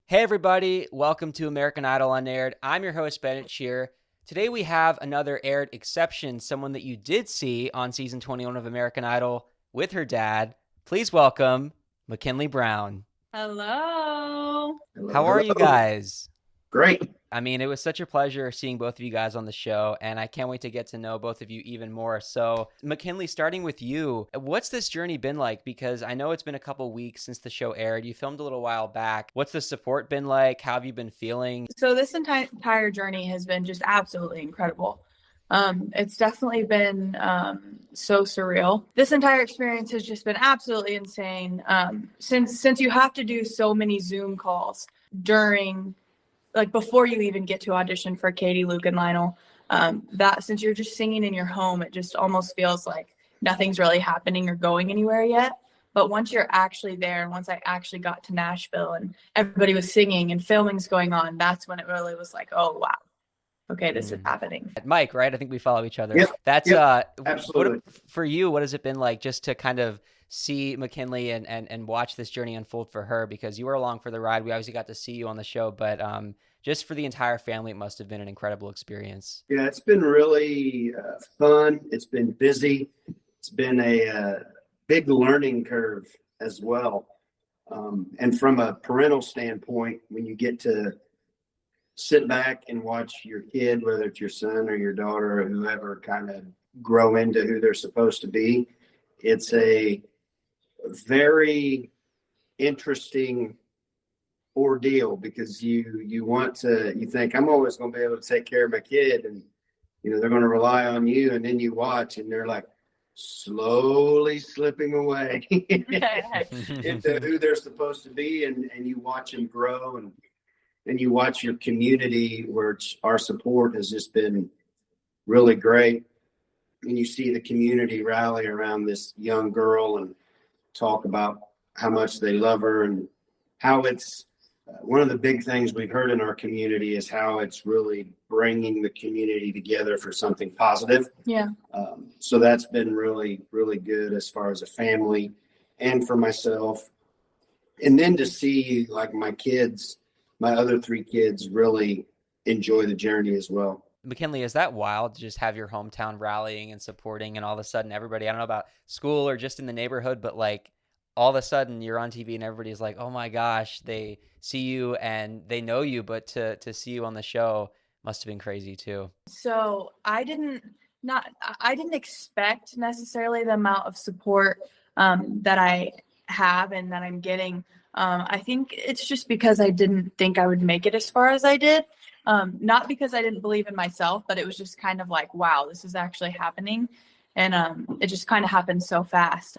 Hey everybody, welcome to American Idol Unaired. I'm your host, Bennett Shear. Today we have another aired exception, someone that you did see on season 21 of American Idol with her dad. Please welcome Mikenley Brown. Hello. How are you guys? Great. I mean, it was such a pleasure seeing both of you guys on the show, and I can't wait to get to know both of you even more. So, Mikenley, starting with you, what's this journey been like? Because I know it's been a couple weeks since the show aired. You filmed a little while back. What's the support been like? How have you been feeling? So this entire journey has been just absolutely incredible. It's definitely been so surreal. This entire experience has just been absolutely insane. Since you have to do so many Zoom calls during, like before you even get to audition for Katie, Luke, and Lionel, that since you're just singing in your home, it just almost feels like nothing's really happening or going anywhere yet. But once you're actually there, and once I actually got to Nashville and everybody was singing and filming's going on, that's when it really was like, oh, wow. Okay, this is happening. Mike, right? I think we follow each other. Yep. That's Absolutely. For you, what has it been like just to kind of see Mikenley and watch this journey unfold for her? Because you were along for the ride. We obviously got to see you on the show, but just for the entire family, it must have been an incredible experience. Yeah, it's been really fun. It's been busy. It's been a big learning curve as well. And from a parental standpoint, when you get to sit back and watch your kid, whether it's your son or your daughter or whoever, kind of grow into who they're supposed to be, it's a very interesting ordeal because you think I'm always going to be able to take care of my kid, and they're going to rely on you, and then you watch and they're like slowly slipping away into who they're supposed to be, and you watch them grow, and you watch your community, where our support has just been really great, and you see the community rally around this young girl and talk about how much they love her, and how it's one of the big things we've heard in our community is how it's really bringing the community together for something positive. Yeah. So that's been really, really good as far as a family and for myself. And then to see like my other three kids really enjoy the journey as well. Mikenley, is that wild to just have your hometown rallying and supporting, and all of a sudden everybody, I don't know about school or just in the neighborhood, but like all of a sudden you're on TV and everybody's like, oh my gosh, they see you and they know you, but to see you on the show must have been crazy too. So I didn't expect necessarily the amount of support that I have and that I'm getting. I think it's just because I didn't think I would make it as far as I did. Not because I didn't believe in myself, but it was just kind of like, wow, this is actually happening. And it just kind of happened so fast.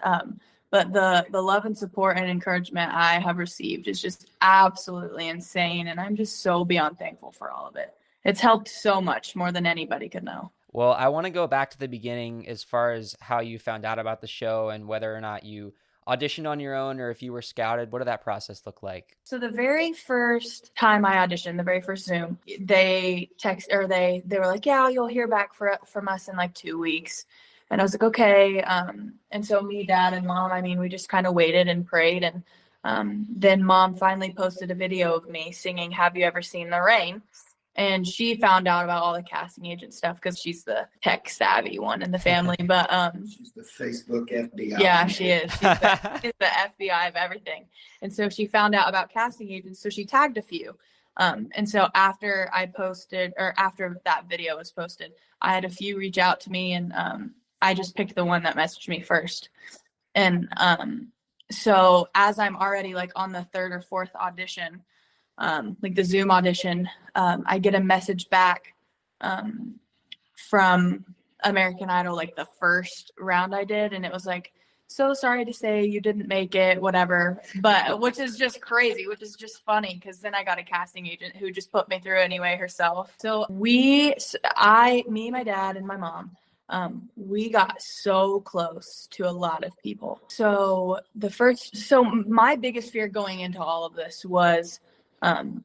But the love and support and encouragement I have received is just absolutely insane. And I'm just so beyond thankful for all of it. It's helped so much, more than anybody could know. Well, I want to go back to the beginning as far as how you found out about the show and whether or not you auditioned on your own or if you were scouted. What did that process look like? So the very first time I auditioned, the very first Zoom, they were like, yeah, you'll hear back from us in like 2 weeks. And I was like, okay. And so me, dad, and mom, we just kind of waited and prayed. And then mom finally posted a video of me singing Have You Ever Seen the Rain? And she found out about all the casting agent stuff because she's the tech savvy one in the family. But she's the Facebook FBI. Yeah, she is. She's the FBI of everything. And so she found out about casting agents. So she tagged a few. And so after that video was posted, I had a few reach out to me, and I just picked the one that messaged me first. And so as I'm already like on the third or fourth audition, like the Zoom audition, I get a message back from American Idol, like the first round I did, and it was like, so sorry to say you didn't make it, whatever, but which is just crazy, which is just funny, because then I got a casting agent who just put me through anyway herself. So me, my dad, and my mom, we got so close to a lot of people. So my biggest fear going into all of this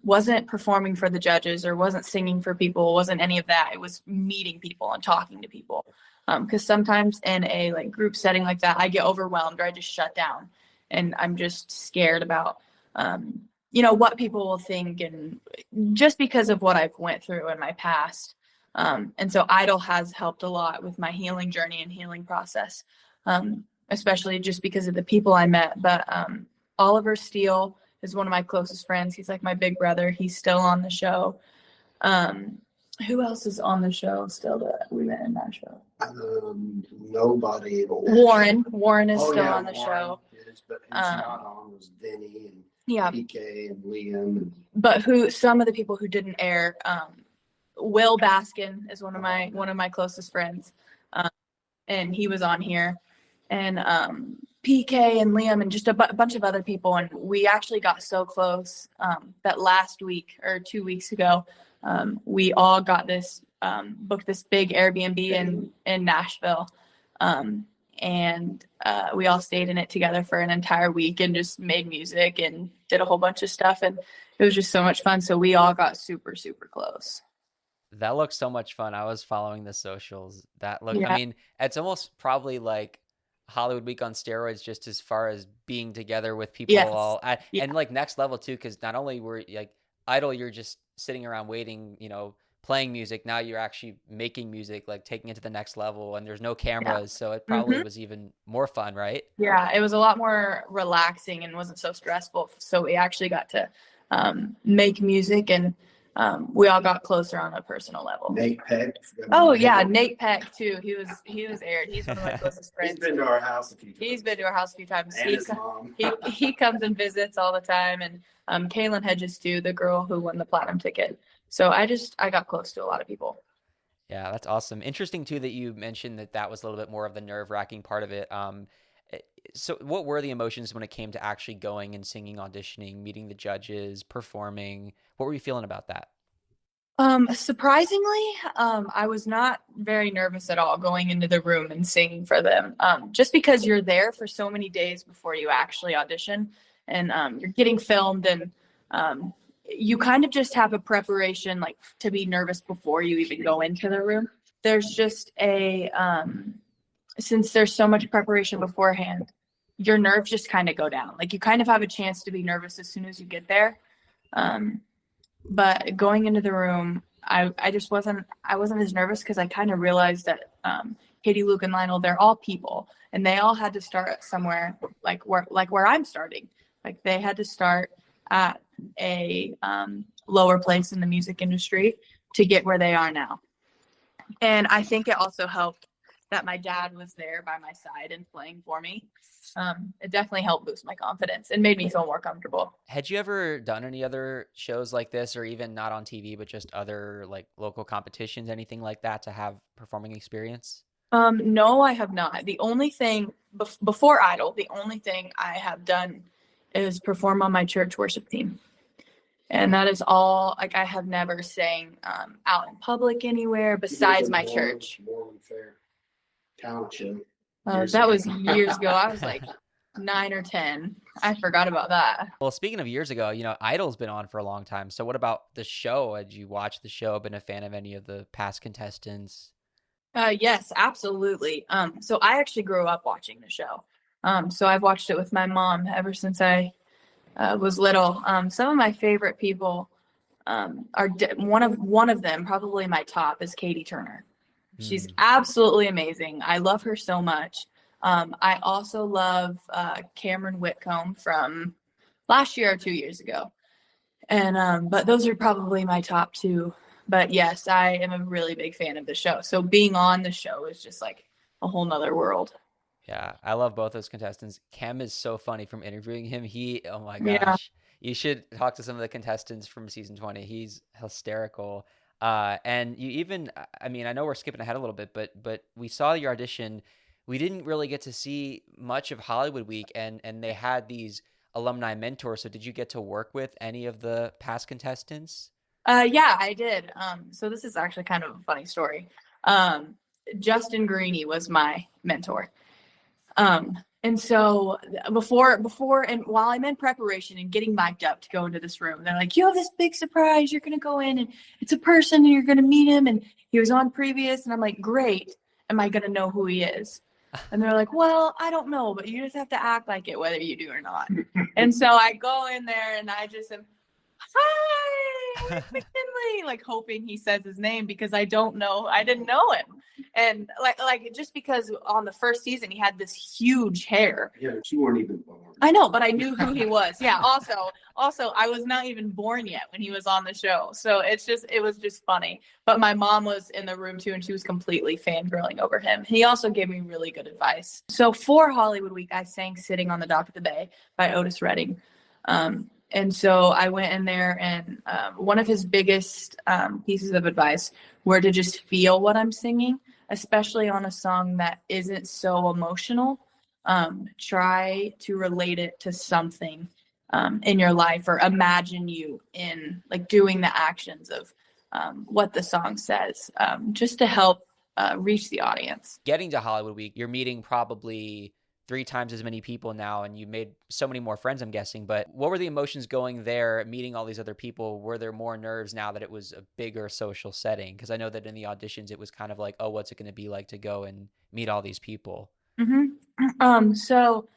wasn't performing for the judges or wasn't singing for people, wasn't any of that. It was meeting people and talking to people. Because sometimes in a like group setting like that, I get overwhelmed or I just shut down, and I'm just scared about what people will think, and just because of what I've went through in my past. And so Idol has helped a lot with my healing journey and healing process, especially just because of the people I met. But Oliver Steele is one of my closest friends. He's like my big brother. He's still on the show. Who else is on the show still that we met in Nashville? Nobody. Warren is still on the Warren show. Is, but who's not on was Vinny and Yeah. PK and Liam. But some of the people who didn't air, Will Baskin is one of my closest friends, and he was on here, and PK and Liam and just a bunch of other people, and we actually got so close that last week or 2 weeks ago, we all got booked this big Airbnb in Nashville, and we all stayed in it together for an entire week and just made music and did a whole bunch of stuff, and it was just so much fun. So we all got super, super close. That looks so much fun. I was following the socials. I Yeah. mean, it's almost probably like Hollywood Week on steroids, just as far as being together with people Yes. Yeah. and like next level too, because not only were like Idol, you're just sitting around waiting, playing music. Now you're actually making music, like taking it to the next level, and there's no cameras, so it probably was even more fun, right? Yeah, it was a lot more relaxing and wasn't so stressful. So we actually got to make music, and we all got closer on a personal level. Nate Peck. Oh yeah, Nate Peck too. He was aired. He's one of my closest friends. He's been to our house a few times. He's been to our house a few times. And his mom. he comes and visits all the time, and Kaylin Hedges too, the girl who won the platinum ticket. So I got close to a lot of people. Yeah, that's awesome. Interesting too that you mentioned that was a little bit more of the nerve-wracking part of it. So what were the emotions when it came to actually going and singing, auditioning, meeting the judges, performing? What were you feeling about that? Surprisingly, I was not very nervous at all going into the room and singing for them. Just because you're there for so many days before you actually audition, and you're getting filmed, and you kind of just have a preparation, like, to be nervous before you even go into the room. There's just since there's so much preparation beforehand, your nerves just kind of go down. Like, you kind of have a chance to be nervous as soon as you get there. But going into the room, I wasn't as nervous, because I kind of realized that Katie, Luke, and Lionel, they're all people, and they all had to start somewhere like where I'm starting. Like, they had to start at a lower place in the music industry to get where they are now. And I think it also helped that my dad was there by my side and playing for me. It definitely helped boost my confidence and made me feel more comfortable. Had you ever done any other shows like this, or even not on TV, but just other like local competitions, anything like that, to have performing experience? No, I have not. The only thing before Idol, the only thing I have done is perform on my church worship team. And that is all. Like, I have never sang out in public anywhere besides my church. Moreland Fair talent show. That was years ago. I was like 9 or 10. I forgot about that. Well, speaking of years ago, Idol's been on for a long time. So what about the show? Had you watched the show, been a fan of any of the past contestants? Yes, absolutely. So I actually grew up watching the show. So I've watched it with my mom ever since I was little. Some of my favorite people are one of them, probably my top, is Katie Turner. She's absolutely amazing. I love her so much. I also love Cameron Whitcomb from last year or 2 years ago. And but those are probably my top two. But yes, I am a really big fan of the show. So being on the show is just like a whole nother world. Yeah, I love both those contestants. Cam is so funny from interviewing him. Oh my gosh. Yeah. You should talk to some of the contestants from season 20. He's hysterical. And you even, I mean, I know we're skipping ahead a little bit, but we saw your audition. We didn't really get to see much of Hollywood Week, and they had these alumni mentors. So did you get to work with any of the past contestants? Yeah, I did. So this is actually kind of a funny story. Justin Greeny was my mentor. And so before and while I'm in preparation and getting mic'd up to go into this room, they're like, you have this big surprise. You're going to go in, and it's a person, and you're going to meet him. And he was on previous. And I'm like, great. Am I going to know who he is? And they're like, well, I don't know, but you just have to act like it whether you do or not. And so I go in there and I just am, hi, Mikenley, like hoping he says his name because I didn't know him. And like just because on the first season he had this huge hair. Yeah, you weren't even born. I know, but I knew who he was. Yeah. Also, I was not even born yet when he was on the show. So it was just funny. But my mom was in the room too, and she was completely fangirling over him. He also gave me really good advice. So for Hollywood Week, I sang Sitting on the Dock of the Bay by Otis Redding. And so I went in there, and one of his biggest pieces of advice were to just feel what I'm singing, especially on a song that isn't so emotional. Try to relate it to something in your life, or imagine you in like doing the actions of what the song says, just to help reach the audience. Getting to Hollywood Week, you're meeting probably 3 times as many people now, and you made so many more friends, I'm guessing. But what were the emotions going there, meeting all these other people? Were there more nerves now that it was a bigger social setting? Because I know that in the auditions, it was kind of like, oh, what's it going to be like to go and meet all these people? So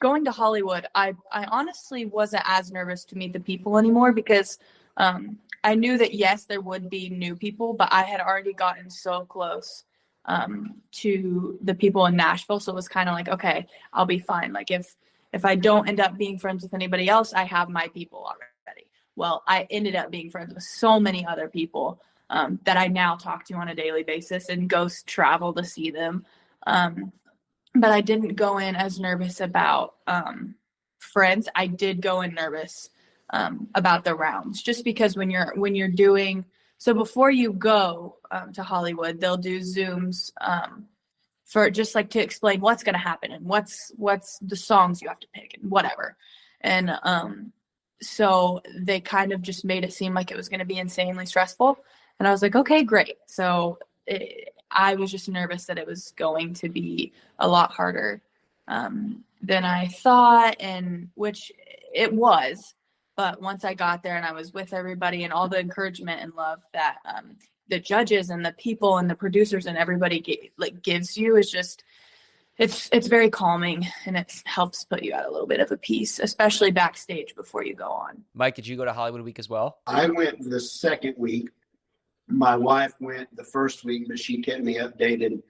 going to Hollywood, I honestly wasn't as nervous to meet the people anymore because I knew that, yes, there would be new people, but I had already gotten so close to the people in Nashville. So it was kind of like, okay, I'll be fine. Like if I don't end up being friends with anybody else, I have my people already. Well, I ended up being friends with so many other people that I now talk to on a daily basis and go travel to see them. But I didn't go in as nervous about friends. I did go in nervous about the rounds, just because when you're doing, so before you go to Hollywood, they'll do Zooms for just like to explain what's going to happen and what's the songs you have to pick and whatever. And so they kind of just made it seem like it was going to be insanely stressful. And I was like, okay, great. So I was just nervous that it was going to be a lot harder than I thought, and which it was. But once I got there and I was with everybody, and all the encouragement and love that the judges and the people and the producers and everybody gives you, is just, it's very calming, and it helps put you at a little bit of a peace, especially backstage before you go on. Mike, did you go to Hollywood Week as well? I went the second week. My wife went the first week, but she kept me updated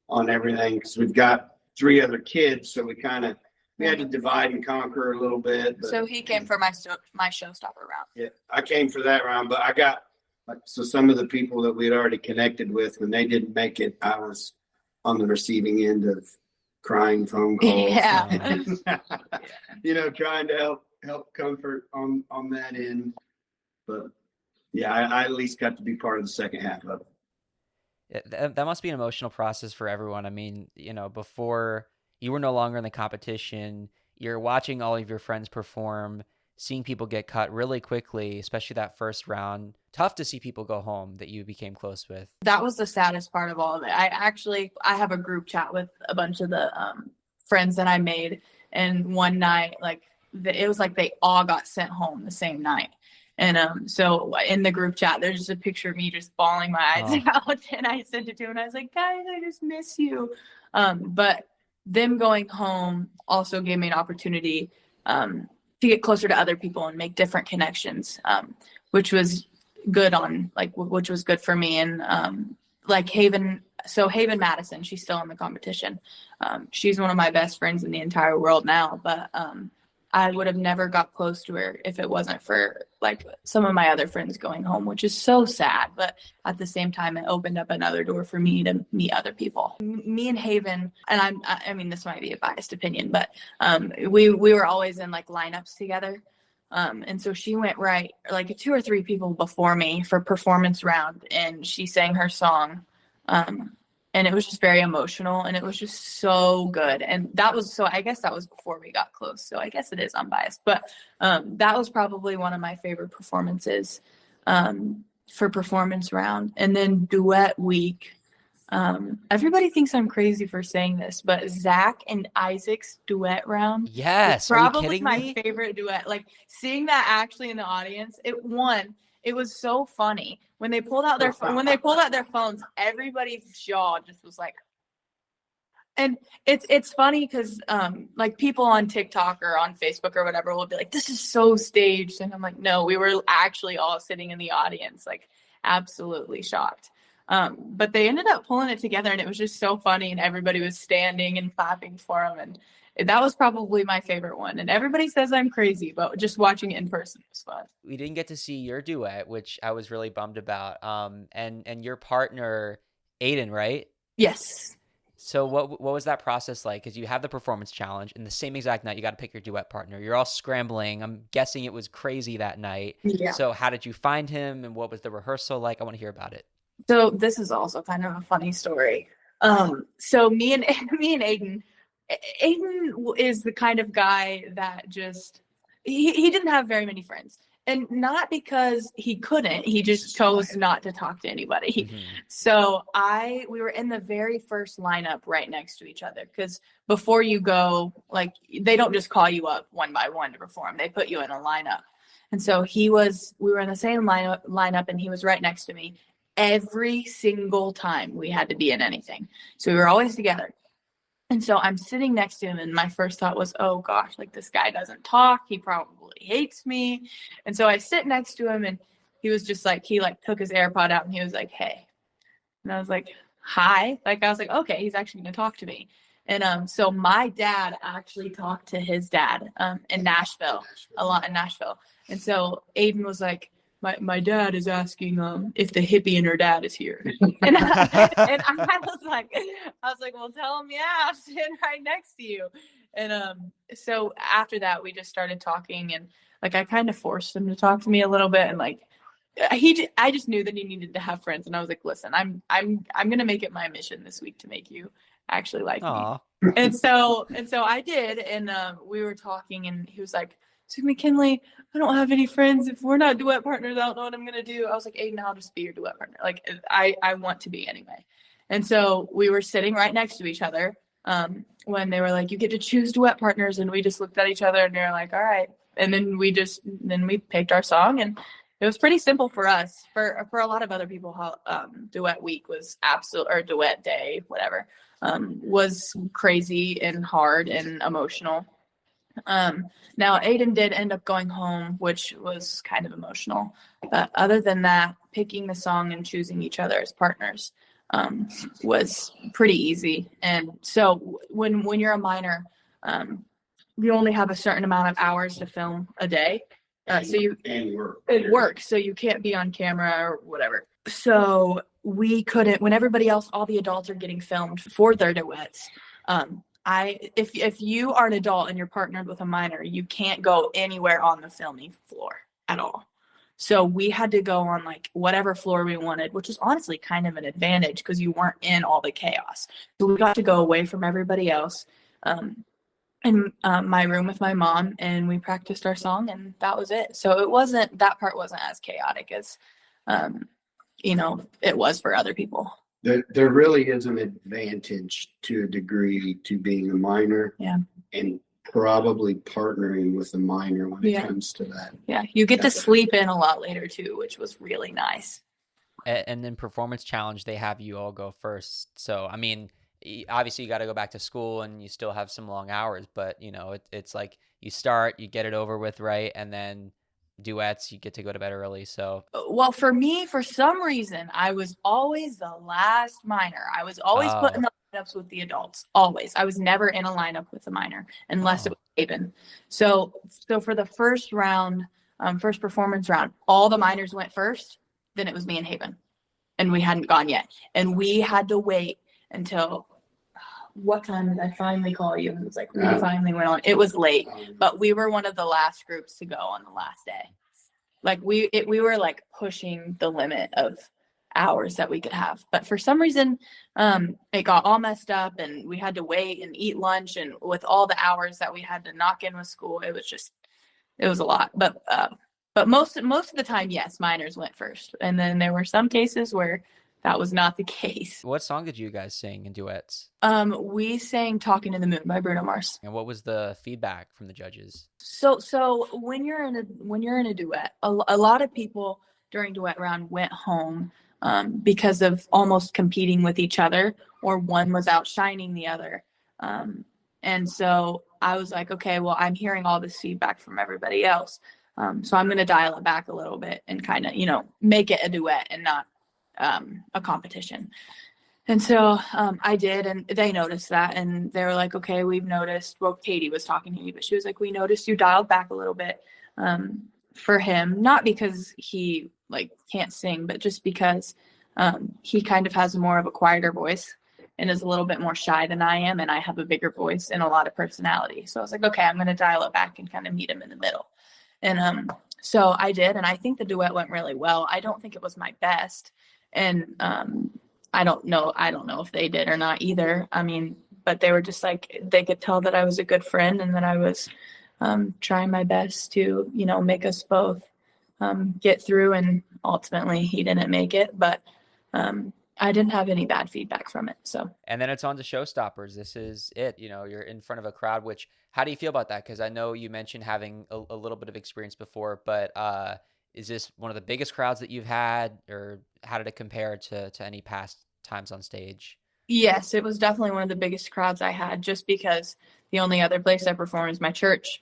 on everything because we've got 3 other kids, so we had to divide and conquer a little bit. But, so he came for my showstopper round. Yeah, I came for that round, but I got some of the people that we had already connected with, when they didn't make it, I was on the receiving end of crying phone calls. Yeah. Trying to help comfort on that end, but. Yeah, I at least got to be part of the second half of it. That must be an emotional process for everyone. I mean, before you were no longer in the competition, you're watching all of your friends perform, seeing people get cut really quickly, especially that first round. Tough to see people go home that you became close with. That was the saddest part of all of it. I have a group chat with a bunch of the friends that I made, and one night, it was like they all got sent home the same night. And so in the group chat, there's just a picture of me just bawling my eyes out. And I sent it to him, and I was like, guys, I just miss you. But them going home also gave me an opportunity to get closer to other people and make different connections, which was good which was good for me. And Haven Madison, she's still in the competition. She's one of my best friends in the entire world now, but I would have never got close to her if it wasn't for some of my other friends going home, which is so sad. But at the same time, it opened up another door for me to meet other people. Me and Haven, and I mean, this might be a biased opinion, but we were always in lineups together. And so she went 2 or 3 people before me for performance round, and she sang her song. And it was just very emotional, and it was just so good. And I guess that was before we got close. So I guess it is unbiased, but that was probably one of my favorite performances for performance round. And then duet week. Everybody thinks I'm crazy for saying this, but Zach and Isaac's duet round. Yes. Probably my favorite duet. Seeing that actually in the audience, it was so funny when they pulled out their phones. Everybody's jaw just was like, And it's funny because like people on TikTok or on Facebook or whatever will be like, this is so staged. And I'm like, no, we were actually all sitting in the audience, like absolutely shocked. But they ended up pulling it together and it was just so funny and everybody was standing and clapping for them. And that was probably my favorite one. And everybody says I'm crazy, but just watching it in person was fun. We didn't get to see your duet, which I was really bummed about. And your partner, Aiden, right? Yes. So what was that process like? Because you have the performance challenge, and the same exact night you got to pick your duet partner. You're all scrambling. I'm guessing it was crazy that night. Yeah. So how did you find him, and what was the rehearsal like? I want to hear about it. So this is also kind of a funny story. So me and Aiden is the kind of guy that just he didn't have very many friends. And not because he couldn't, he just chose not to talk to anybody. Mm-hmm. So we were in the very first lineup right next to each other because before you go, like they don't just call you up one by one to perform. They put you in a lineup. And so we were in the same lineup and he was right next to me every single time we had to be in anything. So we were always together. And so I'm sitting next to him and my first thought was, oh gosh, like this guy doesn't talk. He probably hates me. And so I sit next to him and he was just like, he like took his AirPod out and he was like, hey. And I was like, hi. Like I was like, okay, he's actually going to talk to me. And so my dad actually talked to his dad in Nashville, a lot in Nashville. And so Aiden was like, my dad is asking if the hippie in her dad is here. And I was like, well, tell him, yeah, I'm sitting right next to you. And so after that, we just started talking and like I kind of forced him to talk to me a little bit. And like I just knew that he needed to have friends. And I was like, listen, I'm gonna make it my mission this week to make you actually like Aww. me. And so I did. And we were talking and he was like, so Mikenley, I don't have any friends. If we're not duet partners, I don't know what I'm going to do. I was like, Aiden, I'll just be your duet partner. Like, I want to be anyway. And so we were sitting right next to each other when they were like, you get to choose duet partners. And we just looked at each other and we were like, all right. And then we picked our song. And it was pretty simple for us. For a lot of other people, duet week was or duet day, whatever, was crazy and hard and emotional. Now Aiden did end up going home, which was kind of emotional. But other than that, picking the song and choosing each other as partners was pretty easy. And so when you're a minor, you only have a certain amount of hours to film a day. So it works. So you can't be on camera or whatever. So we couldn't, when everybody else, all the adults are getting filmed for their duets. If you are an adult and you're partnered with a minor, you can't go anywhere on the filming floor at all. So we had to go on like whatever floor we wanted, which is honestly kind of an advantage because you weren't in all the chaos. So we got to go away from everybody else in my room with my mom, and we practiced our song, and that was it. So that part wasn't as chaotic as it was for other people. There really is an advantage to a degree to being a minor, and probably partnering with a minor when it comes to that. Yeah, you get to sleep in a lot later too, which was really nice. And then performance challenge, they have you all go first. So I mean, obviously you got to go back to school and you still have some long hours, but it's like you start, you get it over with, right? And then duets, you get to go to bed early. So well, for me, for some reason, I was always the last minor. I was always put in the lineups with the adults. Always. I was never in a lineup with a minor unless it was Haven. So for the first round, first performance round, all the minors went first. Then it was me and Haven, and we hadn't gone yet. And we had to wait until what time did I finally call you? It was like we finally went on. It was late, but we were one of the last groups to go on the last day. Like we were like pushing the limit of hours that we could have. But for some reason, it got all messed up, and we had to wait and eat lunch. And with all the hours that we had to knock in with school, it was a lot. But most of the time, yes, minors went first, and then there were some cases where that was not the case. What song did you guys sing in duets? We sang "Talking in the Moon" by Bruno Mars. And what was the feedback from the judges? So when you're in a duet, a lot of people during duet round went home because of almost competing with each other, or one was outshining the other. And so I was like, okay, well, I'm hearing all this feedback from everybody else. So I'm going to dial it back a little bit and kind of, make it a duet and not a competition. And so I did, and they noticed that, and they were like, okay, we've noticed. Well, Katie was talking to me, but she was like, we noticed you dialed back a little bit for him, not because he can't sing, but just because he kind of has more of a quieter voice and is a little bit more shy than I am, and I have a bigger voice and a lot of personality. So I was like, okay, I'm going to dial it back and kind of meet him in the middle. And so I did, and I think the duet went really well. I don't think it was my best, and I don't know if they did or not either. I mean, but they were just like, they could tell that I was a good friend and that I was trying my best to, make us both get through. And ultimately he didn't make it, but I didn't have any bad feedback from it. So, and then it's on to Showstoppers. This is it. You're in front of a crowd, which, how do you feel about that? Because I know you mentioned having a little bit of experience before, but is this one of the biggest crowds that you've had, or how did it compare to any past times on stage? Yes, it was definitely one of the biggest crowds I had, just because the only other place I perform is my church.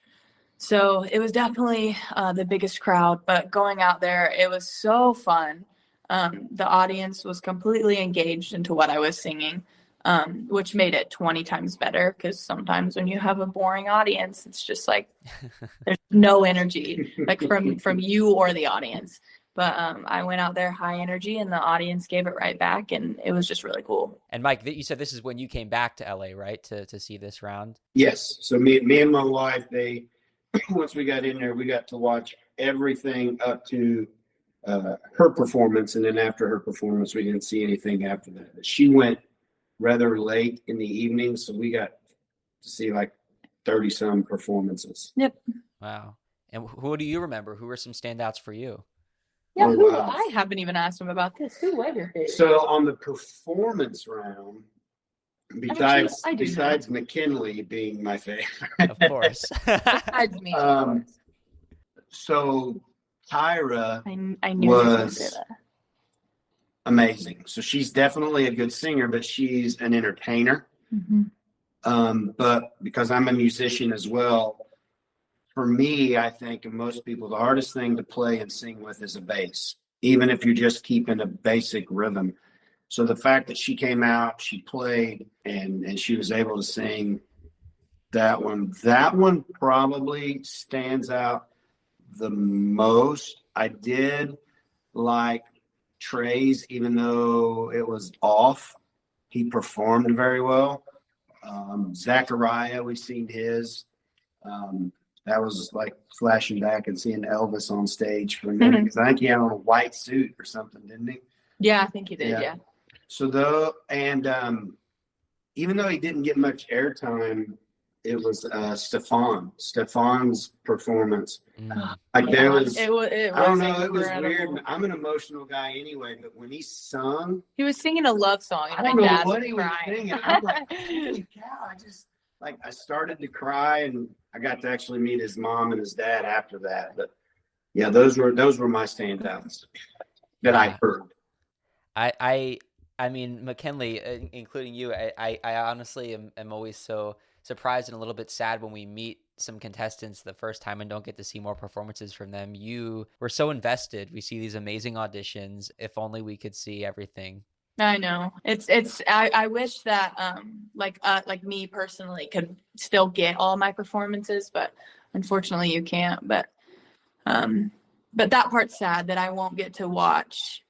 So it was definitely the biggest crowd, but going out there, it was so fun. The audience was completely engaged into what I was singing, which made it 20 times better, because sometimes when you have a boring audience, it's just like there's no energy from you or the audience. But I went out there high energy, and the audience gave it right back, and it was just really cool. And Mike, you said this is when you came back to LA, right, to see this round? Yes. So me and my wife, once we got in there, we got to watch everything up to her performance, and then after her performance, we didn't see anything after that. But she went rather late in the evening, so we got to see 30 some performances. Yep. Wow. And who do you remember? Who were some standouts for you? Yeah, I haven't even asked him about this. Who was your favorite? So on the performance round, besides Mikenley being my favorite, of course. Besides me, so Tyra I knew was amazing. So she's definitely a good singer, but she's an entertainer. Mm-hmm. But because I'm a musician as well, for me, I think, and most people, the hardest thing to play and sing with is a bass, even if you're just keeping a basic rhythm. So the fact that she came out, she played, and she was able to sing that one probably stands out the most. I did like Trey's, even though it was off, he performed very well. Zachariah, we've seen his. That was like flashing back and seeing Elvis on stage for a minute, because I think he had on a white suit or something, didn't he? Yeah, I think he did. Yeah. So even though he didn't get much airtime, it was Stefan's performance. There was, I don't know, it was weird. I'm an emotional guy anyway, but when he sung, he was singing a love song, and I don't know what he was singing. I'm like, holy cow! I started to cry, and I got to actually meet his mom and his dad after that. But yeah, those were my standouts that I heard. I mean, Mikenley, including you, I honestly am always so surprised and a little bit sad when we meet some contestants the first time and don't get to see more performances from them. You were so invested. We see these amazing auditions. If only we could see everything. I know. I wish that like me personally could still get all my performances, but unfortunately you can't. But that part's sad, that I won't get to watch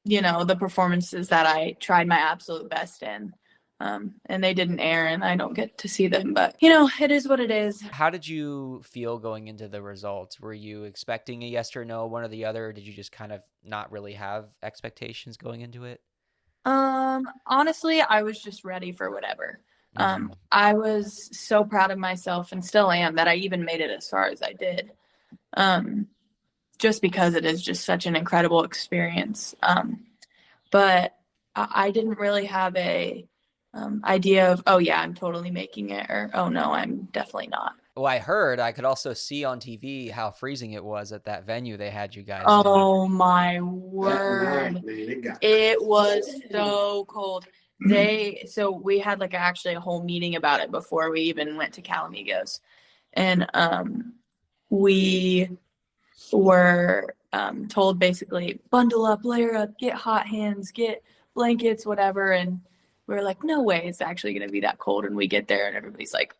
the performances that I tried my absolute best in. And they didn't air, and I don't get to see them, but it is what it is. How did you feel going into the results? Were you expecting a yes or no, one or the other? Or did you just kind of not really have expectations going into it? Honestly, I was just ready for whatever. I was so proud of myself, and still am, that I even made it as far as I did. Just because it is just such an incredible experience. But I didn't really have a idea of, oh yeah, I'm totally making it, or oh no, I'm definitely not. Well, I could also see on TV how freezing it was at that venue they had you guys in. Oh my That word. night, man, It was so cold. So we had like actually a whole meeting about it before we even went to Calamigos. And we were told basically bundle up, layer up, get hot hands, get blankets, whatever. And we were like, no way it's actually going to be that cold. And we get there and everybody's like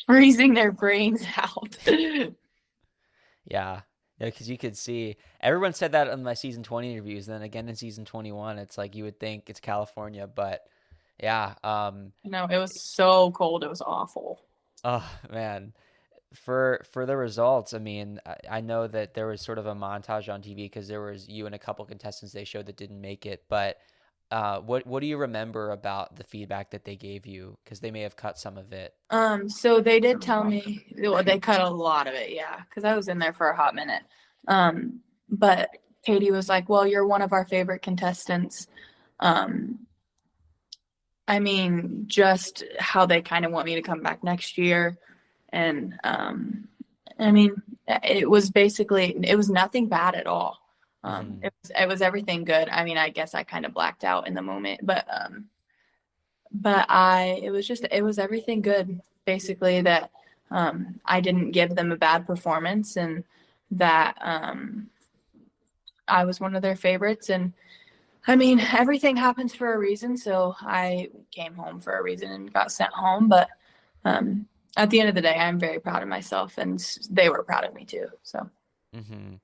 freezing their brains out. Yeah. Yeah, because you could see everyone said that on my season 20 interviews. Then again in season 21, it's like you would think it's California, but yeah. No, it was so cold. It was awful. Oh man, for the results, I mean, I know that there was sort of a montage on TV because there was you and a couple contestants they showed that didn't make it. But what do you remember about the feedback that they gave you? Because they may have cut some of it. So they did tell me they cut a lot of it, yeah, because I was in there for a hot minute. But Katie was like, "Well, you're one of our favorite contestants." I mean, just how they kind of want me to come back next year, and I mean, it was nothing bad at all. It was everything good. I mean, I guess I kind of blacked out in the moment, but it was everything good. Basically, that I didn't give them a bad performance, and that I was one of their favorites. And I mean, everything happens for a reason. So I came home for a reason and got sent home. But at the end of the day, I'm very proud of myself, and they were proud of me too. So. Mm-hmm.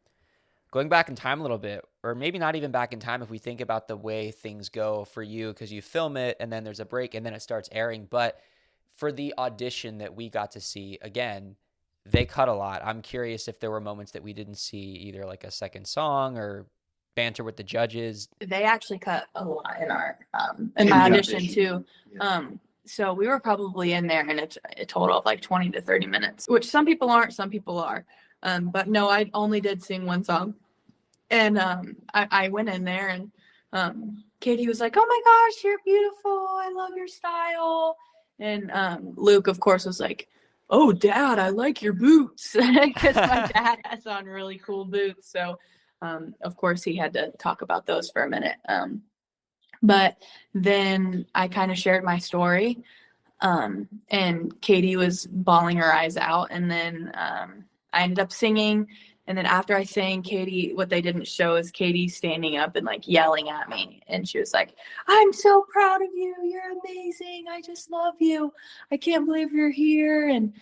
Going back in time a little bit, or maybe not even back in time if we think about the way things go for you, because you film it and then there's a break and then it starts airing. But for the audition that we got to see, again, they cut a lot. I'm curious if there were moments that we didn't see, either like a second song or banter with the judges. They actually cut a lot in our in my audition too. Yeah. So we were probably in there in a total of like 20 to 30 minutes, which some people aren't, some people are. But no, I only did sing one song. And I went in there and Katie was like, "Oh my gosh, you're beautiful. I love your style." And Luke, of course, was like, "Oh, Dad, I like your boots." Because my dad has on really cool boots. So, of course, he had to talk about those for a minute. But then I kind of shared my story. And Katie was bawling her eyes out. And then I ended up singing. And then after I sang, Katie, what they didn't show is Katie standing up and like yelling at me. And she was like, "I'm so proud of you. You're amazing. I just love you. I can't believe you're here." And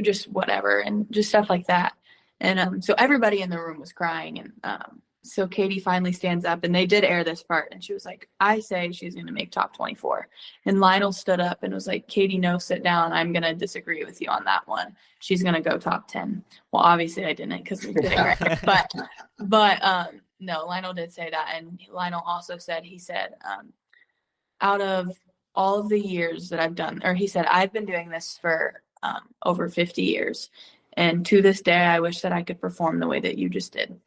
just whatever, and just stuff like that. And so everybody in the room was crying. And so Katie finally stands up, and they did air this part. And she was like, "I say she's going to make top 24. And Lionel stood up and was like, "Katie, no, sit down. I'm going to disagree with you on that one. She's going to go top 10. Well, obviously I didn't, because we did it right. But no, Lionel did say that. And Lionel also said, out of all of the years that I've done, or he said, I've been doing this for over 50 years. And to this day, I wish that I could perform the way that you just did.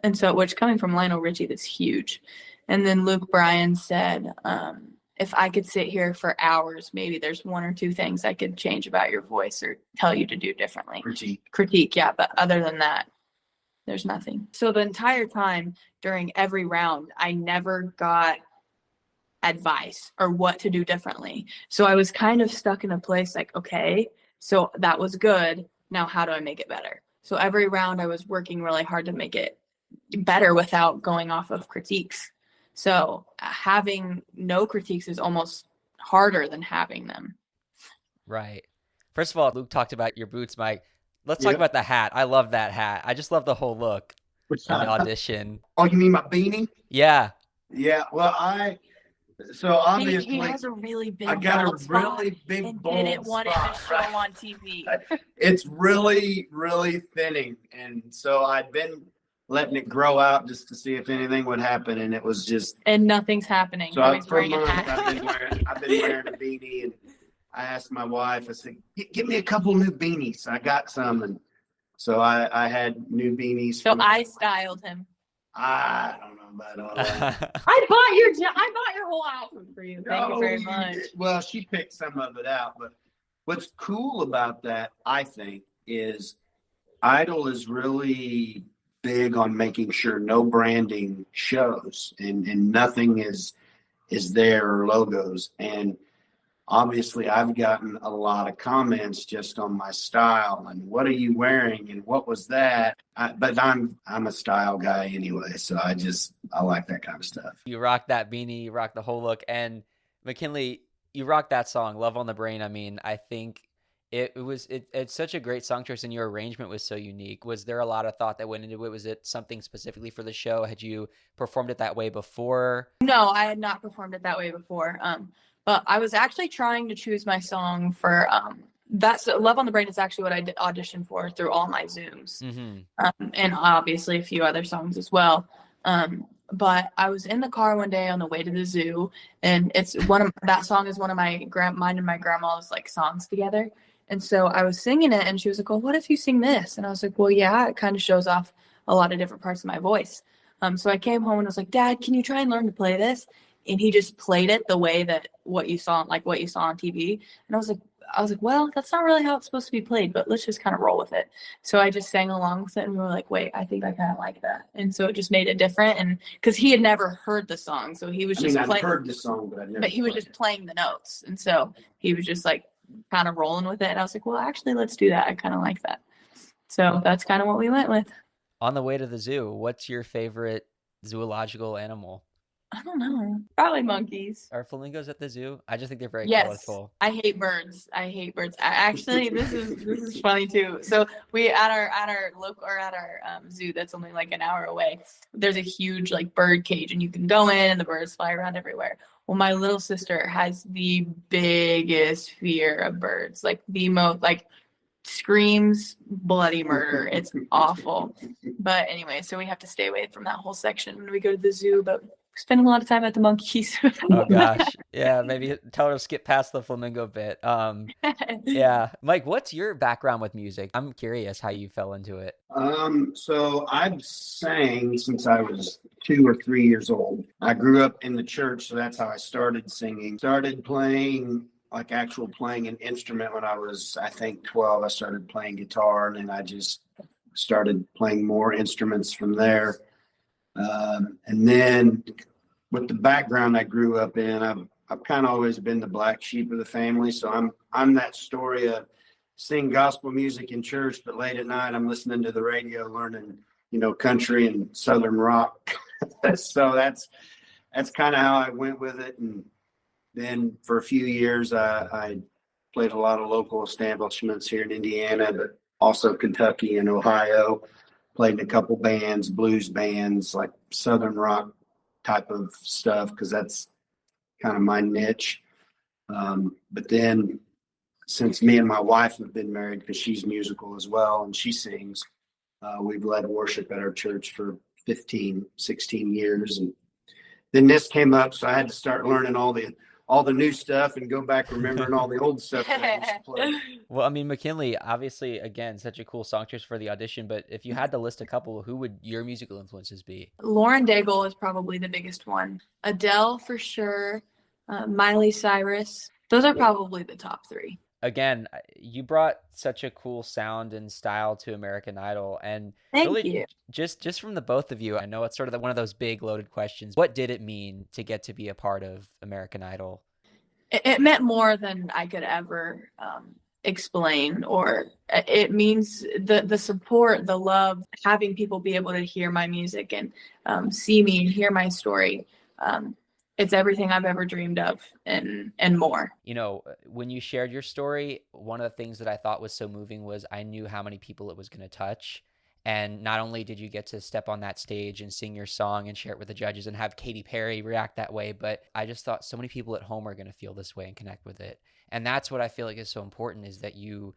And so, which coming from Lionel Richie, that's huge. And then Luke Bryan said, if I could sit here for hours, maybe there's one or two things I could change about your voice or tell you to do differently. Critique, yeah. But other than that, there's nothing. So the entire time during every round, I never got advice or what to do differently. So I was kind of stuck in a place like, okay, so that was good. Now, how do I make it better? So every round I was working really hard to make it better without going off of critiques. So having no critiques is almost harder than having them. Right. First of all, Luke talked about your boots, Mike. Let's talk about the hat. I love that hat. I just love the whole look on the audition. Oh, you mean my beanie? Yeah. Yeah. Well, so obviously he has a really big. I got a really big bald didn't want it to show on TV. It's really, really thinning, and so I'd been letting it grow out just to see if anything would happen, and it was just. And nothing's happening. So for months I've been wearing a beanie, and I asked my wife. I said, "Give me a couple new beanies." I got some, and so I had new beanies. So I styled him. I don't know about all that. I bought your whole outfit for you. Thank you very much. Well, she picked some of it out, but What's cool about that, I think, is Idol is really big on making sure no branding shows and nothing is there or logos. And obviously I've gotten a lot of comments just on my style and what are you wearing and what was that. But I'm a style guy anyway, so I like that kind of stuff. You rock that beanie, you rock the whole look. And Mikenley, you rock that song, Love on the Brain. I mean, I think it's such a great song choice, and your arrangement was so unique. Was there a lot of thought that went into it? Was it something specifically for the show? Had you performed it that way before? No, I had not performed it that way before. But I was actually trying to choose my song for that's Love on the Brain is actually what I did audition for through all my Zooms. And obviously a few other songs as well. But I was in the car one day on the way to the zoo, and that song is one of mine and my grandma's like songs together. And so I was singing it, and she was like, "Well, what if you sing this?" And I was like, "Well, yeah, it kind of shows off a lot of different parts of my voice." So I came home and was like, "Dad, can you try and learn to play this?" And he just played it the way that what you saw on TV. And I was like, "Well, that's not really how it's supposed to be played, but let's just kind of roll with it." So I just sang along with it, and we were like, "Wait, I think I kind of like that." And so it just made it different, and because he had never heard the song, so he was just I've playing. heard the song, but he was just playing the notes, and so he was just like kind of rolling with it. And I was like, "Well, actually, let's do that. I kind of like that." So that's kind of what we went with. On the way to the zoo, what's your favorite zoological animal? I don't know. Probably monkeys. Are flamingos at the zoo? I just think they're very Yes. colorful. I hate birds. Actually, this is funny too. So we at our zoo that's only like an hour away. There's a huge like bird cage, and you can go in, and the birds fly around everywhere. Well, my little sister has the biggest fear of birds. Like the most like screams bloody murder. It's awful. But anyway, so we have to stay away from that whole section when we go to the zoo. But spending a lot of time at the monkeys. Oh gosh. Yeah, maybe tell her to skip past the flamingo bit. Yeah. Mike, what's your background with music? I'm curious how you fell into it. So I've sang since I was 2 or 3 years old. I grew up in the church, so that's how I started singing. Started playing playing an instrument when I was, I think, 12. I started playing guitar, and then I just started playing more instruments from there. And then with the background I grew up in, I've kind of always been the black sheep of the family. So I'm that story of sing gospel music in church, but late at night I'm listening to the radio, learning, country and southern rock. So that's kind of how I went with it. And then for a few years, I played a lot of local establishments here in Indiana, but also Kentucky and Ohio. Played in a couple bands, blues bands, like southern rock type of stuff, because that's kind of my niche. But then since me and my wife have been married, because she's musical as well and she sings, we've led worship at our church for 15, 16 years. And then this came up, so I had to start learning all the new stuff and go back remembering all the old stuff that I used to play. Well, I mean, Mikenley, obviously, again, such a cool song choice for the audition, but if you had to list a couple, who would your musical influences be? Lauren Daigle is probably the biggest one. Adele for sure. Miley Cyrus. Those are probably the top three. Again, you brought such a cool sound and style to American Idol, and Thank you. Just from the both of you, I know it's sort of one of those big loaded questions. What did it mean to get to be a part of American Idol? It meant more than I could ever explain, or it means the support, the love, having people be able to hear my music and see me and hear my story. It's everything I've ever dreamed of and more. When you shared your story, one of the things that I thought was so moving was I knew how many people it was going to touch. And not only did you get to step on that stage and sing your song and share it with the judges and have Katy Perry react that way, but I just thought so many people at home are going to feel this way and connect with it. And that's what I feel like is so important, is that you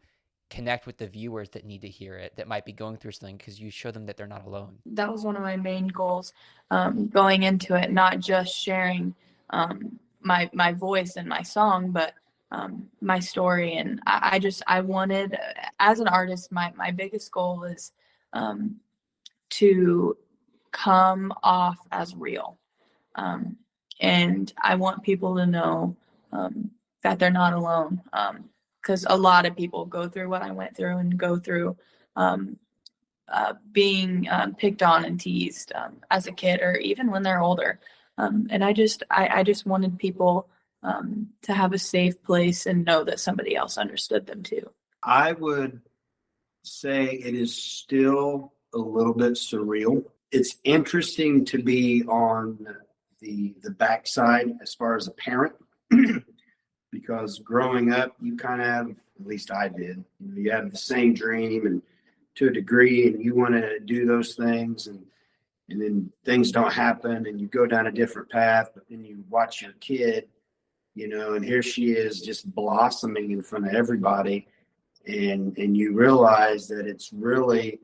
connect with the viewers that need to hear it, that might be going through something, because you show them that they're not alone. That was one of my main goals going into it, not just sharing my voice and my song, but my story. And I wanted, as an artist, my biggest goal is to come off as real. And I want people to know that they're not alone. because a lot of people go through what I went through and go through being picked on and teased as a kid or even when they're older. And I just wanted people to have a safe place and know that somebody else understood them too. I would say it is still a little bit surreal. It's interesting to be on the backside as far as a parent because growing up, you kind of have, at least I did, you have the same dream and to a degree, and you want to do those things, and then things don't happen, and you go down a different path. But then you watch your kid, and here she is just blossoming in front of everybody, and you realize that it's really,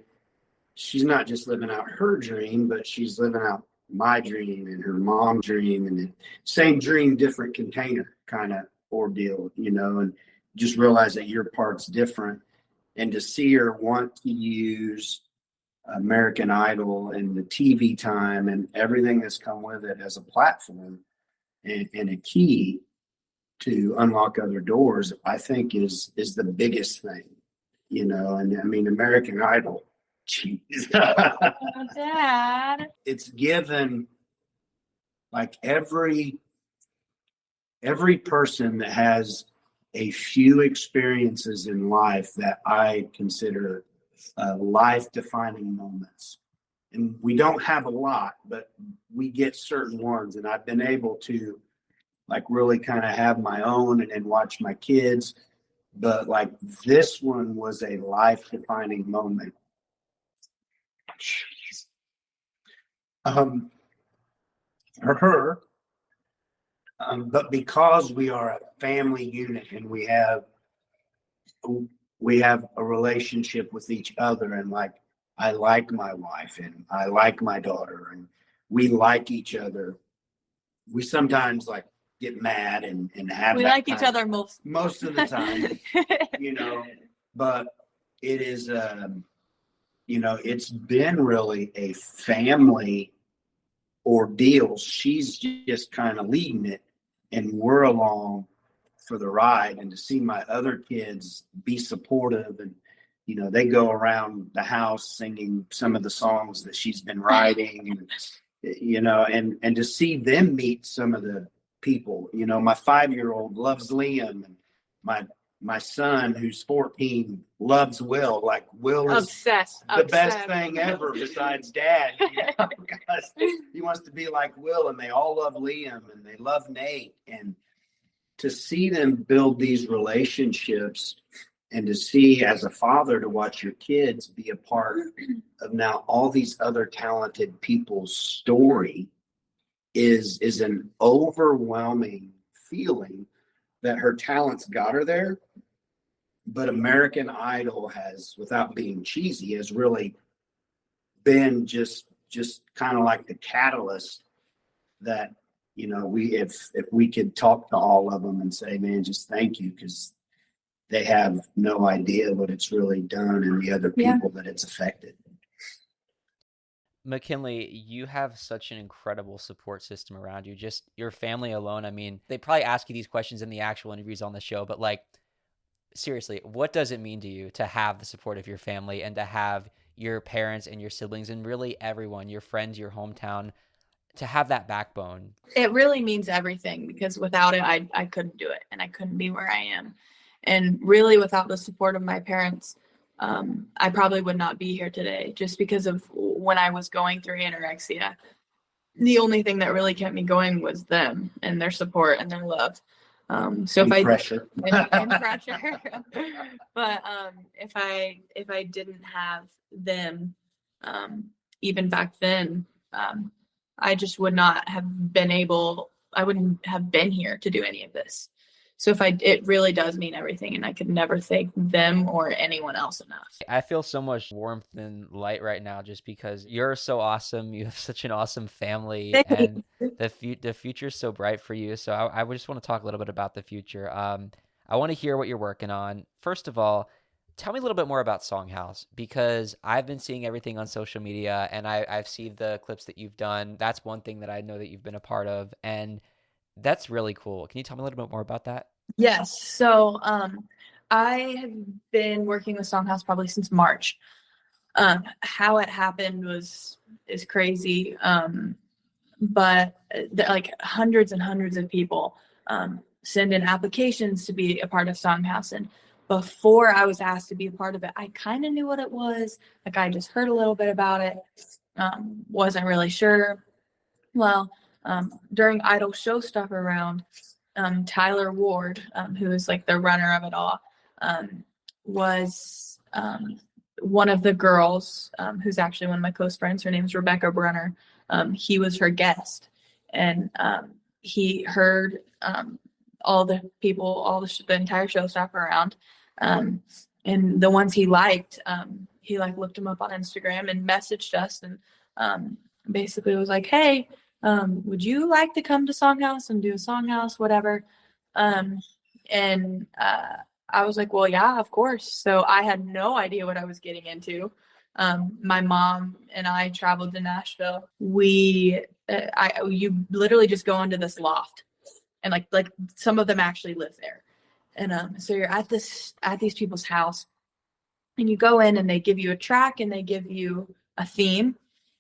she's not just living out her dream, but she's living out my dream and her mom's dream, and the same dream, different container kind of ordeal, and just realize that your part's different. And to see her want to use American Idol and the TV time and everything that's come with it as a platform and a key to unlock other doors, I think is the biggest thing, and I mean, American Idol, geez. Oh, Dad. It's given like every person that has a few experiences in life that I consider life-defining moments. And we don't have a lot, but we get certain ones. And I've been able to like really kind of have my own and then watch my kids. But like this one was a life-defining moment. For her, but because we are a family unit and we have a relationship with each other, and like I like my wife and I like my daughter and we like each other. We sometimes like get mad and have We like each other most of the time, but it is it's been really a family ordeal. She's just kind of leading it and we're along for the ride, and to see my other kids be supportive and they go around the house singing some of the songs that she's been writing, and and to see them meet some of the people. My 5-year-old loves Liam, and my son who's 14 loves Will. Like Will is obsessed. Best thing ever besides Dad, because he wants to be like Will, and they all love Liam and they love Nate. And to see them build these relationships, and to see as a father to watch your kids be a part of now all these other talented people's story is an overwhelming feeling that her talents got her there. But American Idol has, without being cheesy, has really been just kind of like the catalyst that if we could talk to all of them and say, man, just thank you, because they have no idea what it's really done and the other people that it's affected. Mikenley, you have such an incredible support system around you. Just your family alone. I mean, they probably ask you these questions in the actual interviews on the show, but like, seriously, what does it mean to you to have the support of your family and to have your parents and your siblings and really everyone, your friends, your hometown, to have that backbone? It really means everything, because without it, I couldn't do it and I couldn't be where I am. And really, without the support of my parents, I probably would not be here today, just because of when I was going through anorexia. The only thing that really kept me going was them and their support and their love. Pressure. And pressure. But if I didn't have them, even back then, I just would not have been able. I wouldn't have been here to do any of this. So it really does mean everything, and I could never thank them or anyone else enough. I feel so much warmth and light right now just because you're so awesome. You have such an awesome family, and the future's so bright for you. So I just want to talk a little bit about the future. I want to hear what you're working on. First of all, tell me a little bit more about Songhouse, because I've been seeing everything on social media, and I've seen the clips that you've done. That's one thing that I know that you've been a part of, and that's really cool. Can you tell me a little bit more about that? Yes. So I have been working with Songhouse probably since March. How it happened is crazy. But like hundreds and hundreds of people send in applications to be a part of Songhouse. And before I was asked to be a part of it, I kind of knew what it was. Like I just heard a little bit about it. Wasn't really sure. Well, during Idol show stuff around, Tyler Ward, who is like the runner of it all, was one of the girls, who's actually one of my close friends. Her name's Rebecca Brunner. He was her guest, and he heard all the people, the entire show stuff around, and the ones he liked, he like looked them up on Instagram and messaged us, and basically was like, hey, would you like to come to Songhouse and do a Songhouse, whatever? And I was like, well, yeah, of course. So I had no idea what I was getting into. My mom and I traveled to Nashville. You literally just go into this loft, and like some of them actually live there. And so you're at these people's house, and you go in, and they give you a track, and they give you a theme,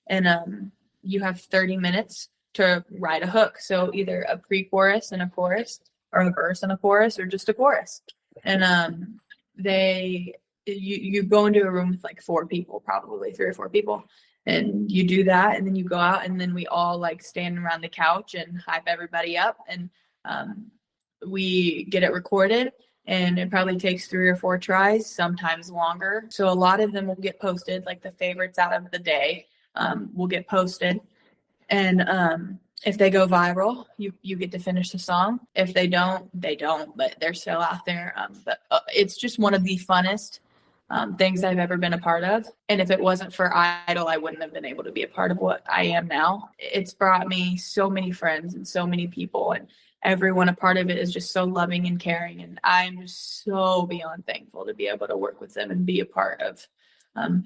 and you have 30 minutes to write a hook. So either a pre-chorus and a chorus, or a verse and a chorus, or just a chorus. And you go into a room with like 4 people, probably 3 or 4 people, and you do that, and then you go out, and then we all like stand around the couch and hype everybody up, and we get it recorded, and it probably takes 3 or 4 tries, sometimes longer. So a lot of them will get posted, like the favorites out of the day will get posted, and if they go viral, you get to finish the song. If they don't, they don't, but they're still out there. But it's just one of the funnest things I've ever been a part of. And if it wasn't for Idol, I wouldn't have been able to be a part of what I am now. It's brought me so many friends and so many people, and everyone a part of it is just so loving and caring. And I'm just so beyond thankful to be able to work with them and be a part of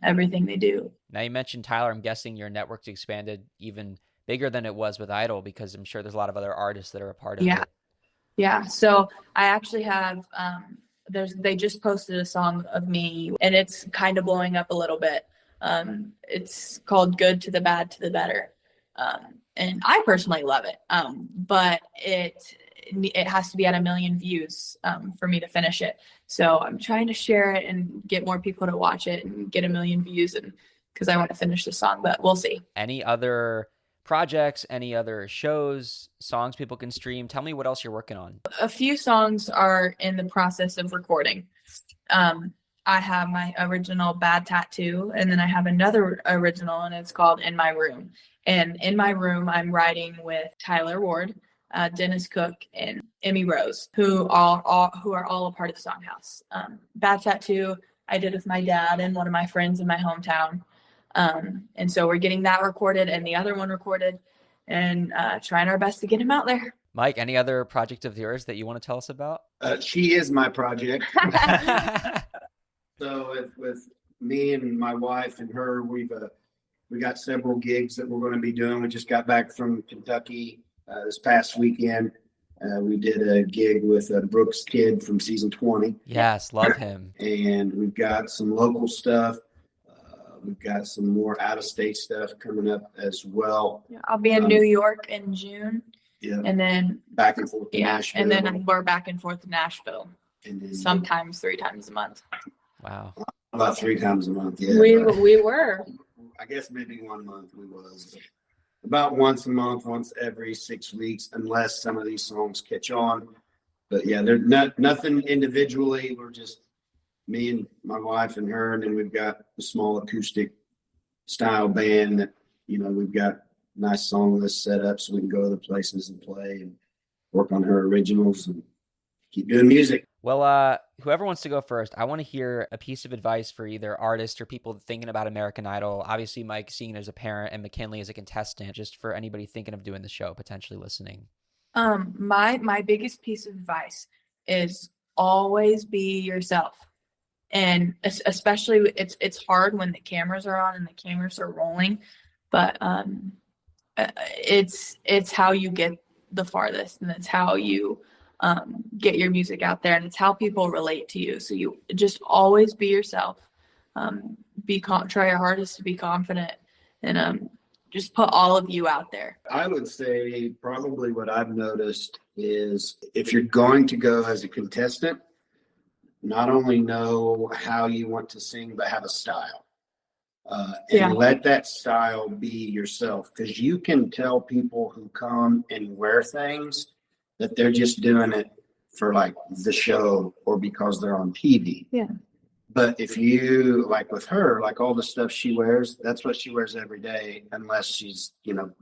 everything they do. Now you mentioned Tyler. I'm guessing your network's expanded even bigger than it was with Idol, because I'm sure there's a lot of other artists that are a part of it. Yeah. So I actually have, they just posted a song of me, and it's kind of blowing up a little bit. It's called Good to the Bad to the Better. And I personally love it. But it has to be at 1 million views for me to finish it. So I'm trying to share it and get more people to watch it and get 1 million views, and because I want to finish the song, but we'll see. Any other projects, any other shows, songs people can stream? Tell me what else you're working on. A few songs are in the process of recording. I have my original Bad Tattoo, and then I have another original, and it's called In My Room. And In My Room, I'm writing with Tyler Ward, Dennis Cook, and Emmy Rose, who are all a part of Songhouse. Bad Tattoo, I did with my dad and one of my friends in my hometown. And so we're getting that recorded and the other one recorded, and trying our best to get him out there. Mike, any other project of yours that you want to tell us about? She is my project. So with me and my wife and her, we got several gigs that we're going to be doing. We just got back from Kentucky this past weekend. We did a gig with Brooks Kidd from season 20. Yes, love him. And we've got some local stuff. We've got some more out-of-state stuff coming up as well. Yeah, I'll be in New York in June. Yeah. And then back and forth to Nashville. And then we're back and forth to Nashville. And then sometimes 3 times a month. Wow. About 3 times a month, yeah. We were. I guess maybe 1 month we was. But about once a month, once every 6 weeks, unless some of these songs catch on. But yeah, they're nothing individually. We're just me and my wife and her, and then we've got a small acoustic style band that, we've got nice song list set up so we can go other places and play and work on her originals and keep doing music. Well, whoever wants to go first, I want to hear a piece of advice for either artists or people thinking about American Idol. Obviously, Mike, seeing it as a parent, and Mikenley as a contestant, just for anybody thinking of doing the show, potentially listening. My biggest piece of advice is always be yourself. And especially it's hard when the cameras are on and the cameras are rolling, but it's how you get the farthest, and it's how you get your music out there, and it's how people relate to you. So you just always be yourself. Try your hardest to be confident, and just put all of you out there. I would say probably what I've noticed is if you're going to go as a contestant, not only know how you want to sing, but have a style. And let that style be yourself, because you can tell people who come and wear things that they're just doing it for like the show or because they're on TV. Yeah. But if you, like with her, like all the stuff she wears, that's what she wears every day, unless she's,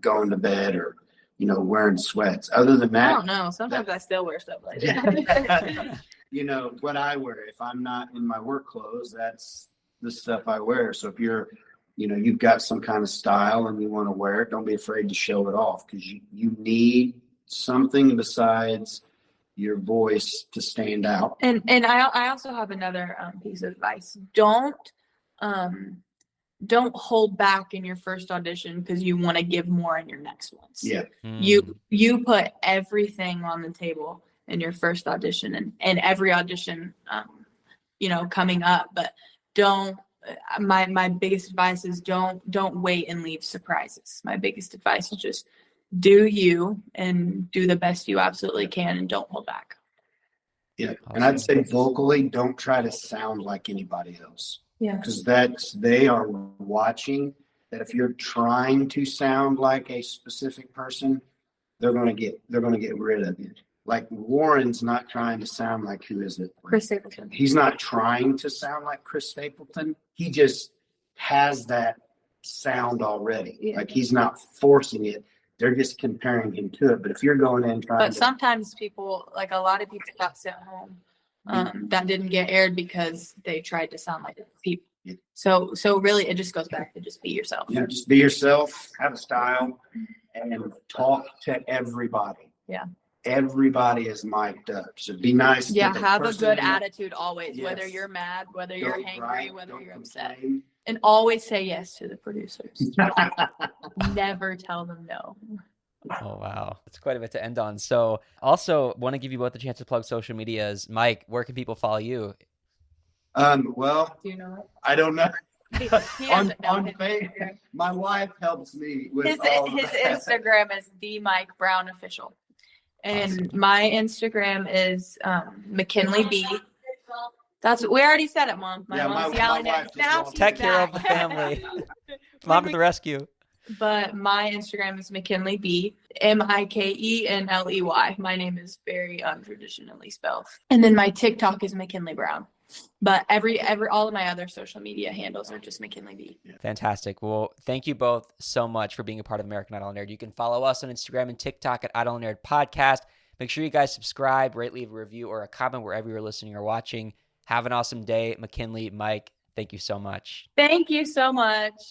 going to bed or, wearing sweats. Other than that, I don't know. Sometimes I still wear stuff like that. What I wear, if I'm not in my work clothes, that's the stuff I wear. So if you're, you've got some kind of style and you want to wear it, don't be afraid to show it off, because you need something besides your voice to stand out. And I also have another piece of advice. Don't hold back in your first audition because you want to give more in your next ones. Yeah. You put everything on the table in your first audition and every audition coming up, but don't. My biggest advice is don't wait and leave surprises. My biggest advice is just do you and do the best you absolutely can, and don't hold back. Yeah. And I'd say vocally, don't try to sound like anybody else. Yeah. Because they are watching that. If you're trying to sound like a specific person, they're going to get rid of you. Like Warren's not trying to sound like, who is it? Chris Stapleton. He's not trying to sound like Chris Stapleton. He just has that sound already. Yeah. Like he's not forcing it. They're just comparing him to it. But if you're going in trying But sometimes people, like a lot of people got sent home that didn't get aired because they tried to sound like people. Yeah. So really it just goes back to just be yourself. Yeah, just be yourself, have a style, and talk to everybody. Yeah. Everybody is mic'd up. So be nice. Yeah, have a good attitude always, yes. Whether you're mad, whether you're angry, whether you're upset. And always say yes to the producers. Never tell them no. Oh, wow. That's quite a bit to end on. So also want to give you both the chance to plug social medias. Mike, where can people follow you? Well, do you know it? I don't know. on Facebook, my wife helps me with his Instagram is the Mike Brown Official. And awesome. My Instagram is Mikenley B. We already said it, Mom. My mom's yelling at now. Take care of the family. Mom to the rescue. But my Instagram is Mikenley B. Mikenley. My name is very untraditionally spelled. And then my TikTok is Mikenley Brown. But all of my other social media handles are just Mikenley B. Fantastic. Well, thank you both so much for being a part of American Idol Unaired. You can follow us on Instagram and TikTok at Idol Unaired Podcast. Make sure you guys subscribe, rate, leave a review, or a comment wherever you're listening or watching. Have an awesome day. Mikenley, Mike, thank you so much. Thank you so much.